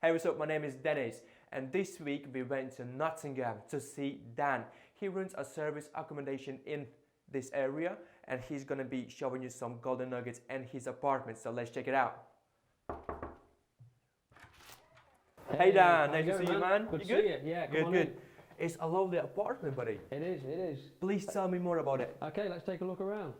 Hey, what's up? My name is Dennis, and this week we went to Nottingham to see Dan. He runs a service accommodation in this area, and he's gonna be showing you some golden nuggets and his apartment. So let's check it out. Hey Dan, nice to see you, man. Good You to good? see you. Yeah, come on good. in. It's a lovely apartment, buddy. It is, it is. Please tell me more about it. Okay, let's take a look around.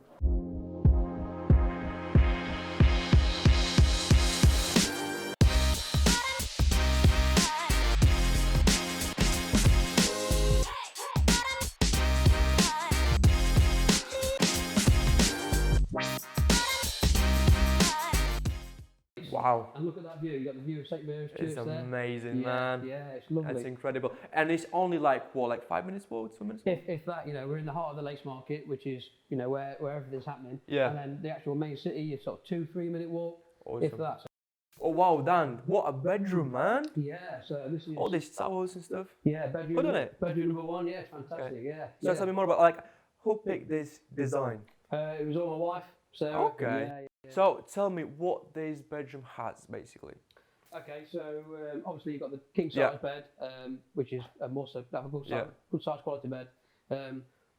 Wow. And look at that view. You got the view of St. Mary's Church It's there. amazing, man. Yeah, it's lovely. That's incredible. And it's only like, what, like 5 minutes walk, 2 minutes walk? If that, you know, we're in the heart of the Lace Market, which is, you know, where everything's happening. Yeah. And then the actual main city is sort of 2-3 minute walk. Awesome. If that. Oh wow, Dan, what a bedroom, man. Yeah, so this is... All these towels and stuff. Yeah, bedroom. Good, isn't it? Bedroom number 1, yeah, it's fantastic, Okay. yeah. So tell me more about, like, who picked this design? It was all my wife, Sarah. Okay. Yeah. So tell me what this bedroom has, basically. Okay, so obviously you've got the king size bed, which is a good size quality bed.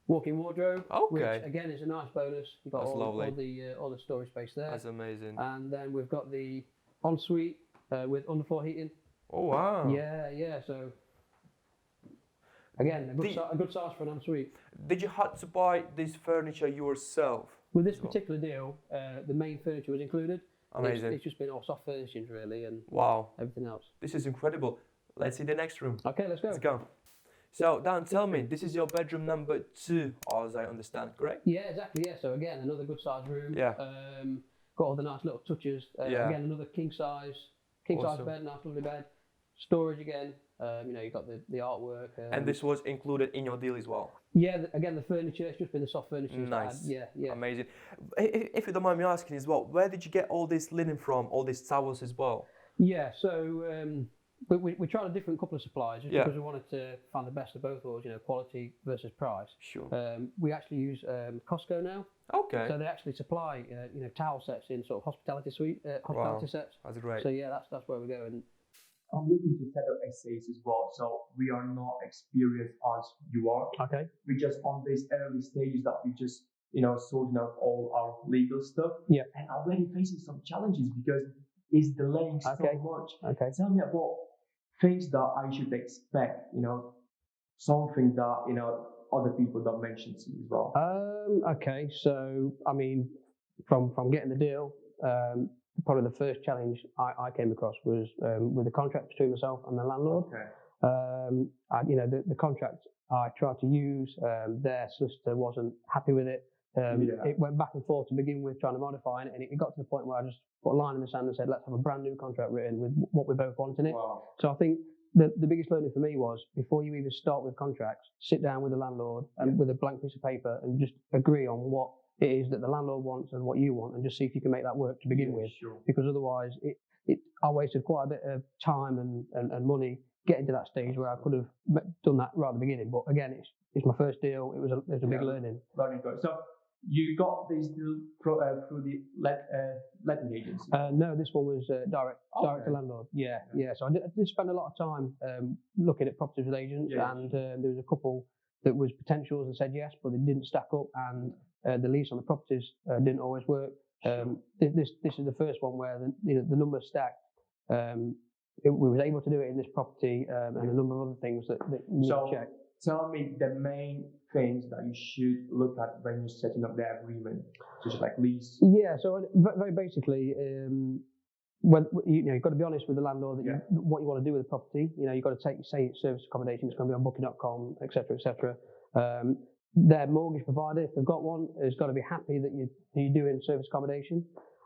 Walk-in wardrobe, which again is a nice bonus. You've got all the storage space there. That's amazing. And then we've got the ensuite with underfloor heating. Oh wow. Yeah. So again, a good size for an ensuite. Did you have to buy this furniture yourself? With this particular deal, the main furniture was included. Amazing. It's just been all soft furnishings really, and everything else. This is incredible. Let's see the next room. Okay, let's go. Let's go. So Dan, tell me, this is your bedroom number 2, as I understand, correct? Yeah, exactly. Yeah. So again, another good size room. Yeah. Got all the nice little touches. Again, another king size bed, nice lovely bed. Storage again. You know, you've got the artwork. And this was included in your deal as well? Yeah, again, the furniture, it's just been the soft furniture. Nice. Yeah. Amazing. If you don't mind me asking as well, where did you get all this linen from, all these towels as well? Yeah, so we tried a different couple of suppliers just because we wanted to find the best of both worlds, you know, quality versus price. Sure. We actually use Costco now. Okay. So they actually supply, you know, towel sets in sort of hospitality sets. That's great. So yeah, that's where we go. And I'm looking to set up essays as well, so we are not experienced as you are. Okay. We're just on these early stages that we just, you know, sorting out all our legal stuff. Yeah. And already facing some challenges because it's delaying so much. Okay. Tell me about things that I should expect, you know, something that, you know, other people don't mention to you as well. Okay, so I mean, from getting the deal, probably the first challenge I came across was with the contract between myself and the landlord. Okay. You know, the contract I tried to use, their solicitor wasn't happy with it. It went back and forth to begin with, trying to modify it, and it got to the point where I just put a line in the sand and said, let's have a brand new contract written with what we both want in it. Wow. So I think the biggest learning for me was, before you even start with contracts, sit down with the landlord and with a blank piece of paper and just agree on what it is that the landlord wants and what you want, and just see if you can make that work to begin with. Sure. Because otherwise, I wasted quite a bit of time and money getting to that stage where I could have done that right at the beginning. But again, it's my first deal. It was a big learning. Learning curve. So you got this deal through the letting agency? No, this one was direct to landlord. Yeah. So I did spend a lot of time looking at properties with agents, and there was a couple that was potentials and said yes, but they didn't stack up, and the lease on the properties didn't always work. This is the first one where the numbers stacked. We was able to do it in this property, and a number of other things that you need to check. Tell me the main things that you should look at when you're setting up the agreement, just like lease. Yeah, so very basically, when you've got to be honest with the landlord that what you want to do with the property. You know, you've got to say it's serviced accommodation. It's going to be on Booking.com, etc., etc. Their mortgage provider, if they've got one, has got to be happy that you're doing service accommodation.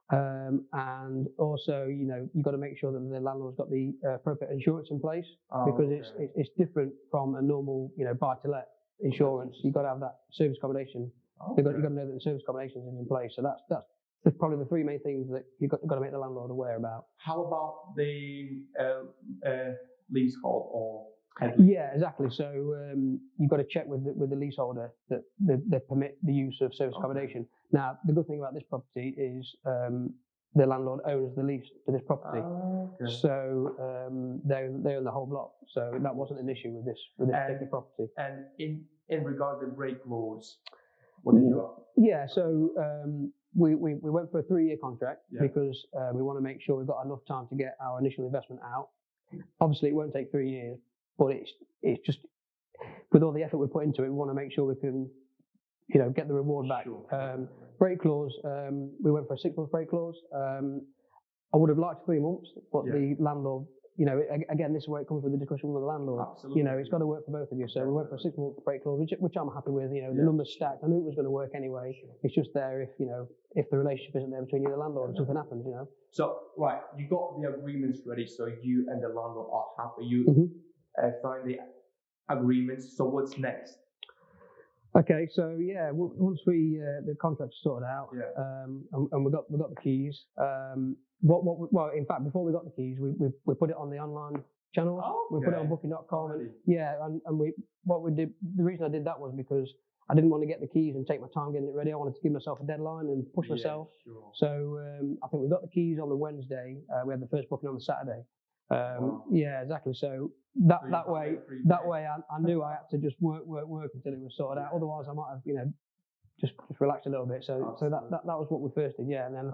And also, you know, you've got to make sure that the landlord's got the appropriate insurance in place, because it's different from a normal, you know, buy-to-let insurance. You've got to have that service accommodation. You've got to know that the service accommodation is in place. So that's probably the 3 main things that you've got to make the landlord aware about. How about the leasehold or? Yeah, exactly. So you've got to check with the leaseholder that they permit the use of service accommodation. Now, the good thing about this property is the landlord owns the lease to this property. Okay. So they own the whole block. So that wasn't an issue with this particular property. And in regard to break laws, what did you have? Yeah, so we went for a 3-year contract because we want to make sure we've got enough time to get our initial investment out. Obviously, it won't take 3 years, but it's just with all the effort we put into it, we want to make sure we can, get the reward back. Sure. Break clause, we went for a 6-month break clause. I would have liked 3 months, but the landlord, again, this is where it comes with the discussion with the landlord. Absolutely. It's got to work for both of you. So we went for a 6-month break clause, which I'm happy with. The numbers stacked. I knew it was going to work anyway. It's just there if the relationship isn't there between you and the landlord, and something happens. So right, you got the agreements ready, so you and the landlord are happy. You sign the agreements. So what's next? Okay, so once the contract's sorted out, and we got the keys. Well, in fact, before we got the keys, we put it on the online channels. We put it on Booking.com. And what we did. The reason I did that was because I didn't want to get the keys and take my time getting it ready. I wanted to give myself a deadline and push myself. Sure. So I think we got the keys on the Wednesday. We had the first booking on the Saturday. Yeah, exactly. So that way I knew I had to just work until it was sorted out. Otherwise, I might have just relaxed a little bit. So that was what we first did. Yeah, and then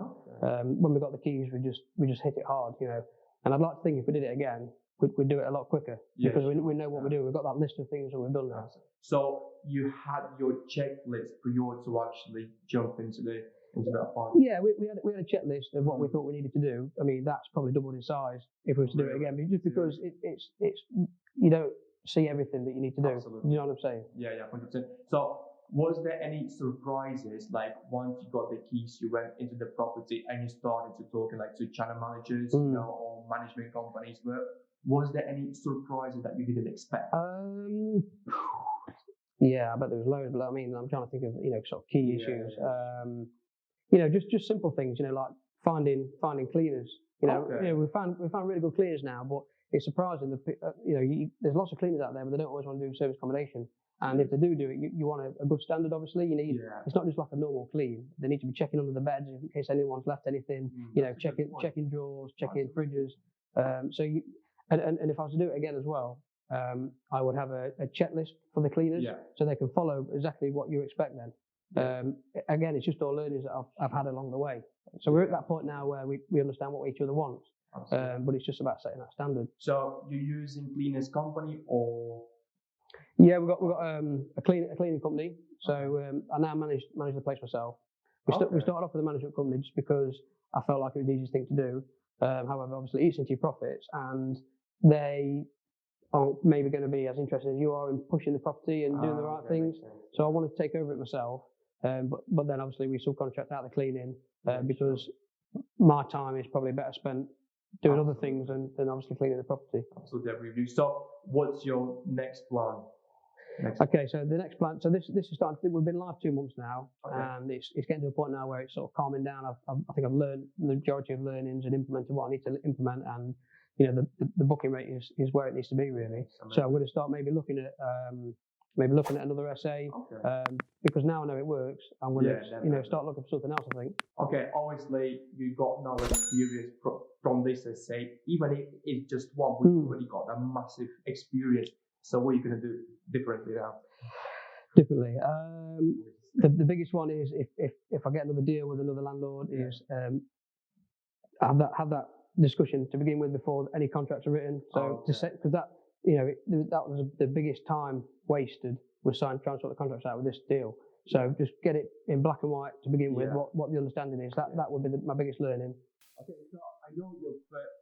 when we got the keys, we just hit it hard. And I'd like to think if we did it again, we'd do it a lot quicker because we know what we're doing. We've got that list of things that we've done now. So you had your checklist prior to actually jump into the apartment. Yeah, we had a checklist of what we thought we needed to do. I mean, that's probably doubled in size if we were to do it again, but just because it's you don't see everything that you need to do. Absolutely. You know what I'm saying? Yeah, 100%. So was there any surprises, like once you got the keys, you went into the property and you started to talk to channel managers, or management companies? Was there any surprises that you didn't expect? Yeah, I bet there was loads, but I mean, I'm trying to think of sort of key issues. Just simple things, like finding cleaners. We found really good cleaners now, but it's surprising that there's lots of cleaners out there, but they don't always want to do service accommodation. And if they do it, you want a good standard. Obviously, you need. It's not just like a normal clean. They need to be checking under the beds in case anyone's left anything. Checking drawers, checking fridges. And if I was to do it again as well, I would have a checklist for the cleaners so they can follow exactly what you expect then. Again, it's just all learnings that I've had along the way. So we're at that point now where we understand what each other wants, but it's just about setting that standard. So you're using cleaners company or? Yeah, we've got a cleaning company. So I now manage the place myself. We started off with a management company just because I felt like it was the easiest thing to do. However, obviously, it eats into your profits, and they aren't maybe going to be as interested as you are in pushing the property and doing the right things. So I wanted to take over it myself. But then obviously we subcontract out the cleaning because my time is probably better spent doing other things than obviously cleaning the property. Absolutely agree with you. So what's your next plan? Okay, so the next plan. So this is starting. We've been live 2 months now, and it's getting to a point now where it's sort of calming down. I think I've learned the majority of learnings and implemented what I need to implement, and the booking rate is where it needs to be really. So I'm going to start maybe looking at another SA because now I know it works. I'm going to start looking for something else. I think. Okay, obviously you got now experience from this SA, even if it's just one. We've already got a massive experience. So what are you going to do differently now? Differently, the biggest one is if I get another deal with another landlord is have that discussion to begin with before any contracts are written. So to say, because that that was the biggest time wasted was trying to sort the contracts out with this deal. So just get it in black and white to begin with. What the understanding is. That would be my biggest learning. Okay, so I know your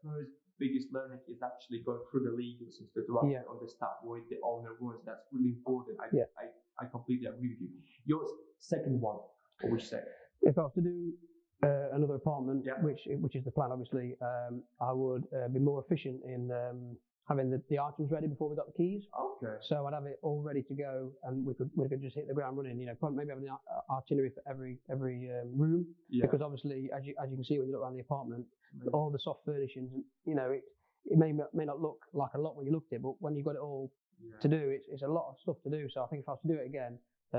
first biggest learning is actually going through the legal system to actually understand what the owner wants. That's really important. I completely agree with you. Your second one, what would you say? If I was to do another apartment, which is the plan, obviously, I would be more efficient in having the items ready before we got the keys. Okay. So I'd have it all ready to go, and we could just hit the ground running. Probably maybe have an itinerary for every room, because obviously, as you can see when you look around the apartment, all the soft furnishings, it may not look like a lot when you look at it, but when you've got it all to do, it's a lot of stuff to do. So I think if I was to do it again,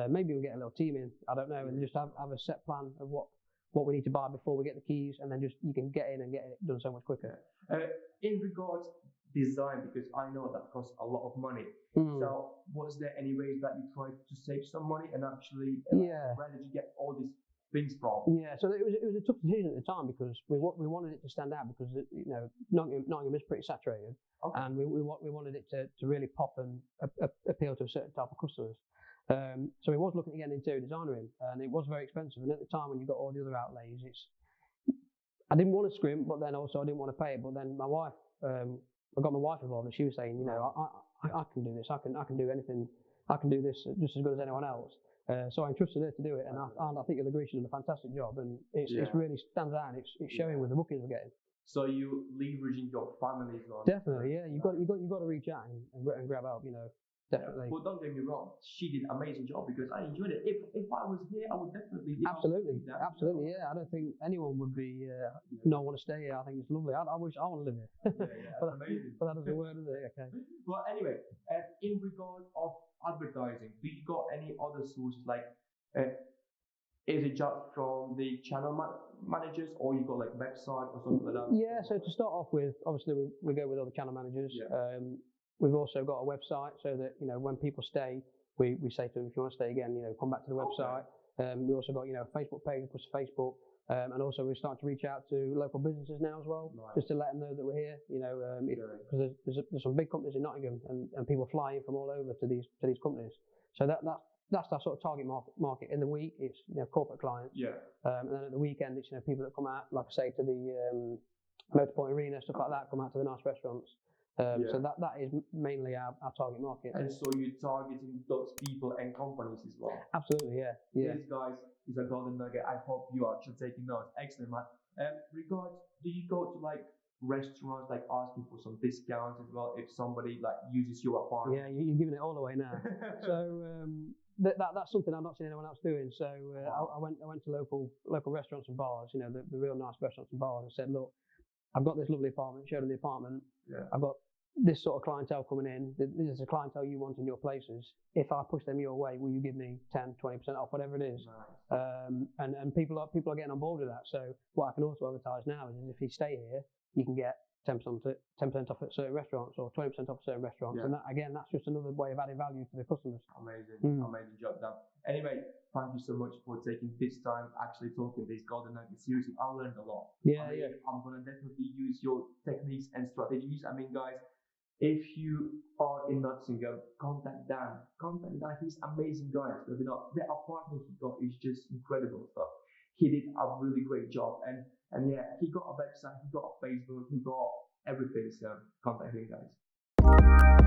maybe we'll get a little team in. I don't know, and just have a set plan of what what we need to buy before we get the keys, and then just you can get in and get it done so much quicker. In regards design, because I know that costs a lot of money. So was there any ways that you tried to save some money and actually where did you get all these things from? Yeah, so it was a tough decision at the time because we wanted it to stand out because Nottingham is pretty saturated, and we wanted it to really pop and appeal to a certain type of customers. So we was looking to get an interior designer in, and it was very expensive. And at the time when you got all the other outlays, I didn't want to scrimp, but then also I didn't want to pay it. But then my wife, I got my wife involved, and she was saying, I can do this. I can do anything. I can do this just as good as anyone else. So I entrusted her to do it, and I think you'll agree she's done a fantastic job, and it's really stands out. And it's showing with the bookings we're getting. So you leveraging your family as well. Definitely, yeah. You've got to reach out and grab help. Definitely. But don't get me wrong, she did an amazing job because I enjoyed it. If I was here, I would definitely. Absolutely, yeah. I don't think anyone would be not want to stay here. I think it's lovely. I wish I want to live here. That's amazing. But that doesn't work, does it? Okay. Well, anyway, in regard of advertising, do you got any other sources like? Is it just from the channel managers, or you got like website or something like that? Yeah. So to start off with, obviously we go with other channel managers. Yeah. We've also got a website so that when people stay, we say to them, if you want to stay again, come back to the website. We also got a Facebook page, plus Facebook, and also we're starting to reach out to local businesses now as well, just to let them know that we're here. Because there's some big companies in Nottingham, and people fly in from all over to these companies. So that's our sort of target market. In the week, it's corporate clients. Yeah. And then at the weekend, it's people that come out, like I say, to the Motorpoint Arena, stuff like that, come out to the nice restaurants. So that is mainly our target market. And so you're targeting those people and companies as well. Absolutely, yeah. This, guys, is a golden nugget. I hope you are actually taking notes. Excellent, man. Do you go to like restaurants, like asking for some discounts as well if somebody like uses your apartment? Yeah, you're giving it all away now. So that's something I've not seen anyone else doing. So I went to local restaurants and bars, the real nice restaurants and bars, and said, look, I've got this lovely apartment, showed them the apartment. Yeah. I've got this sort of clientele coming in. This is the clientele you want in your places. If I push them your way, will you give me 10, 20% off, whatever it is? Nice. And people are getting on board with that. So what I can also advertise now is if you stay here, you can get 10% off at certain restaurants or 20% off at certain restaurants. Yeah. And that's just another way of adding value to the customers. Amazing. Amazing job done. Anyway, thank you so much for taking this time actually talking this golden nugget. Seriously, I learned a lot. I'm going to definitely use your techniques and strategies. I mean, guys, if you are in Nottingham, contact Dan. He's amazing guy. So, the apartment he got is just incredible stuff. He did a really great job. And yeah, he got a website, he got a Facebook, he got everything. So contact him, guys.